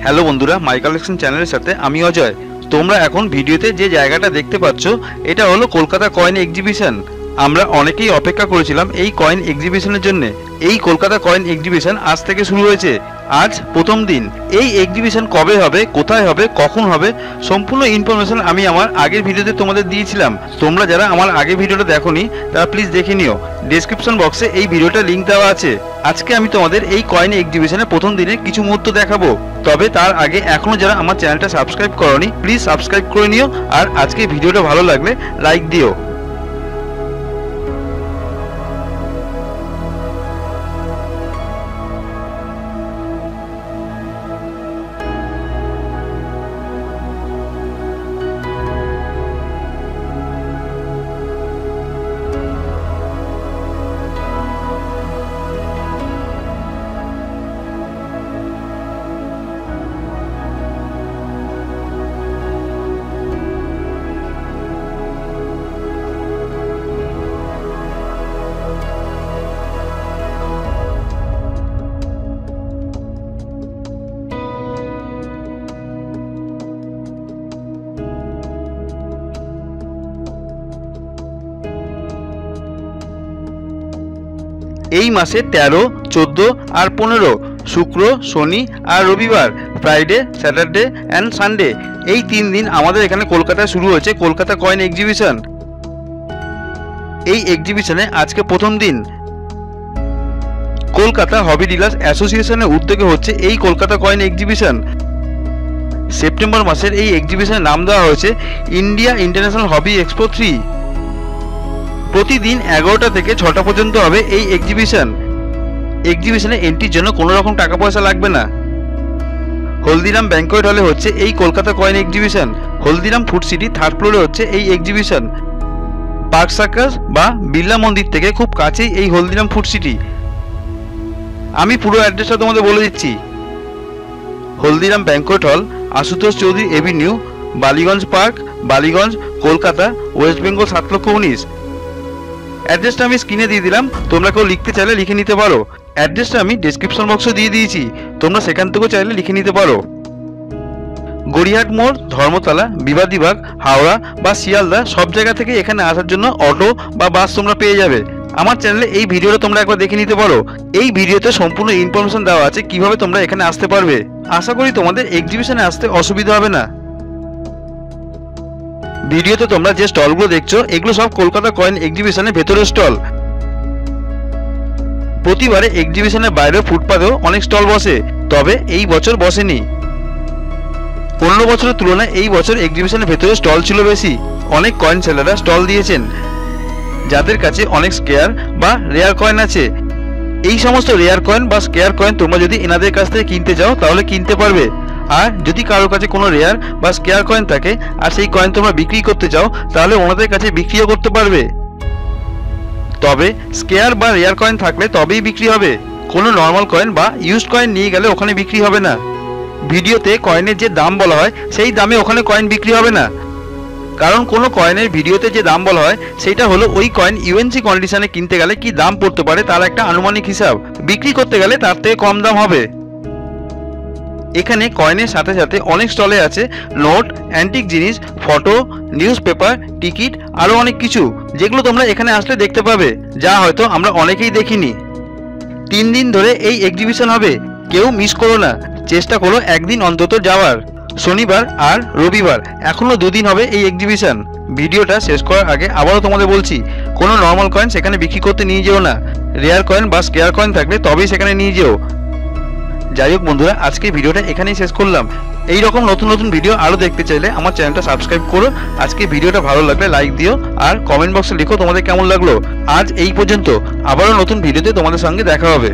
Hello বন্ধুরা, মাই collection চ্যানেলের সাথে আমি অজয়। তোমরা এখন ভিডিওতে যে জায়গাটা দেখতে পাচ্ছ এটা হলো কলকাতা কয়েন এক্সিবিশন। আমরা অনেকেই অপেক্ষা করেছিলাম এই কয়েন এক্সিবিশনের জন্য। এই কলকাতা কয়েন এক্সিবিশন আজ থেকে শুরু হয়েছে, আজ প্রথম দিন। এই এক্সিবিশন কবে হবে, কোথায় হবে, কখন হবে, সম্পূর্ণ ইনফরমেশন আমি আমার আগের ভিডিওতে তোমাদের দিয়েছিলাম। তোমরা যারা আমার আগের ভিডিওটা দেখোনি তারা প্লিজ দেখে নিও, ডেসক্রিপশন বক্সে এই ভিডিওটা লিঙ্ক দেওয়া আছে। আজকে আমি তোমাদের এই কয়েন এক্সিবিশনের প্রথম দিনের কিছু মুহূর্ত দেখাবো। তবে তার আগে এখনো যারা আমার চ্যানেলটা সাবস্ক্রাইব করোনি প্লিজ সাবস্ক্রাইব করে নিও, আর আজকে ভিডিওটা ভালো লাগলে লাইক দিও। এই মাসে 13, 14 আর 15 শুক্র, শনি আর রবিবার, ফ্রাইডে, স্যাটারডে অ্যান্ড সানডে, এই 3 দিন আমাদের এখানে কলকাতায় শুরু হয়েছে কলকাতা কয়েন এক্সিবিশন। এই এক্সিবিশনে আজকে প্রথম দিন। কলকাতা হবি ডিলার্স অ্যাসোসিয়েশনের উদ্যোগে হচ্ছে এই কলকাতা কয়েন এক্সিবিশন। সেপ্টেম্বর মাসের এই এক্সিবিশনের নাম দেওয়া হয়েছে ইন্ডিয়া ইন্টারন্যাশনাল হবি এক্সপো 3। প্রতিদিন 11টা থেকে 6টা পর্যন্ত হবে এই এক্সিবিশন। এক্সিবিশনে এন্ট্রির জন্য কোনো রকম টাকা পয়সা লাগবে না। হলদিরাম ব্যাংকোয়েট হলে হচ্ছে এই Kolkata coin exhibition. Haldiram food city 3rd ফ্লোরে হচ্ছে এই এক্সিবিশন। পার্ক সার্কাস বা বিড়লা মন্দির থেকে খুব কাছেই এই হলদিরাম ফুড সিটি। আমি পুরো অ্যাড্রেসটা তোমাদের বলে দিচ্ছি। Haldiram banquet hall, Ashutosh Chowdhury Avenue, Ballygunge park, Ballygunge, Kolkata, West Bengal 7,19,000। অ্যাড্রেসটা আমি স্ক্রিনে দিয়ে দিলাম, তোমরা কেউ লিখতে চাইলে লিখে নিতে পারো। অ্যাড্রেসটা আমি ডেসক্রিপশন বক্সে দিয়ে দিয়েছি, তোমরা সেখান থেকেও চাইলে লিখে নিতে পারো। গড়িয়াহাট মোড়, ধর্মতলা, বিবাদীবাগ, হাওড়া বা শিয়ালদা সব জায়গা থেকে এখানে আসার জন্য অটো বা বাস তোমরা পেয়ে যাবে। আমার চ্যানেলে এই ভিডিওটা তোমরা একবার দেখে নিতে পারো। এই ভিডিওতে সম্পূর্ণ ইনফরমেশন দেওয়া আছে কিভাবে তোমরা এখানে আসতে পারবে। আশা করি তোমাদের এক্সিবিশনে আসতে অসুবিধা হবে না। ভিডিওতে তোমরা যে স্টলগুলো দেখছো এগুলো সব কলকাতা কয়েন এক্সিবিশনের ভেতরের স্টল। প্রতিবারে এক্সিবিশনের বাইরে ফুটপাতেও অনেক স্টল বসে, তবে এই বছর বসেনি। অন্য বছরের তুলনায় এই বছর এক্সিবিশনের ভেতরে স্টল ছিল বেশি। অনেক কয়েন সেলাররা স্টল দিয়েছেন যাদের কাছে অনেক স্কেয়ার বা রেয়ার কয়েন আছে। এই সমস্ত রেয়ার কয়েন বা স্কেয়ার কয়েন তোমরা যদি এনাদের কাছ থেকে কিনতে চাও তাহলে কিনতে পারবে। আর যদি কারোর কাছে কোনো রেয়ার বা স্কেয়ার কয়েন থাকে আর সেই কয়েন তোমরা বিক্রি করতে চাও তাহলে ওনাদের কাছে বিক্রিও করতে পারবে। তবে স্কেয়ার বা রেয়ার কয়েন থাকলে তবেই বিক্রি হবে, কোনো নর্মাল কয়েন বা ইউজড কয়েন নিয়ে গেলে ওখানে বিক্রি হবে না। ভিডিওতে কয়েনের যে দাম বলা হয় সেই দামে ওখানে কয়েন বিক্রি হবে না, কারণ কোনো কয়েনের ভিডিওতে যে দাম বলা হয় সেটা হলো ওই কয়েন ইউএনসি কন্ডিশনে কিনতে গেলে কি দাম পড়তে পারে তার একটা আনুমানিক হিসাব, বিক্রি করতে গেলে তার থেকে কম দাম হবে। এখানে কয়েনের সাথে সাথে অনেক স্টলে আছে নোট, অ্যান্টিক জিনিস, ফটো, নিউজ পেপার, টিকিট, আরও অনেক কিছু যেগুলো তোমরা এখানে আসলে দেখতে পাবে, যা হয়তো আমরা অনেকেই দেখিনি। 3 দিন ধরে এই এক্সিবিশন হবে, কেউ মিস করো না, চেষ্টা করো একদিন অন্তত যাওয়ার। শনিবার আর রবিবার, এখনো 2 দিন হবে এই এক্সিবিশন। ভিডিওটা শেষ করার আগে আবারও তোমাদের বলছি, কোনো নর্মাল কয়েন সেখানে বিক্রি করতে নিয়ে যেও না, রেয়ার কয়েন বা স্কেয়ার কয়েন থাকলে তবেই সেখানে নিয়ে যেও। যাই হোক বন্ধুরা, আজকে ভিডিওটা এখানেই শেষ করলাম। এই রকম নতুন নতুন ভিডিও আরও দেখতে চাইলে আমার চ্যানেলটা সাবস্ক্রাইব করো। আজকে ভিডিওটা ভালো লাগলে লাইক দিও, আর কমেন্ট বক্সে লিখো তোমাদের কেমন লাগলো। আজ এই পর্যন্ত, আবারও নতুন ভিডিওতে তোমাদের সঙ্গে দেখা হবে।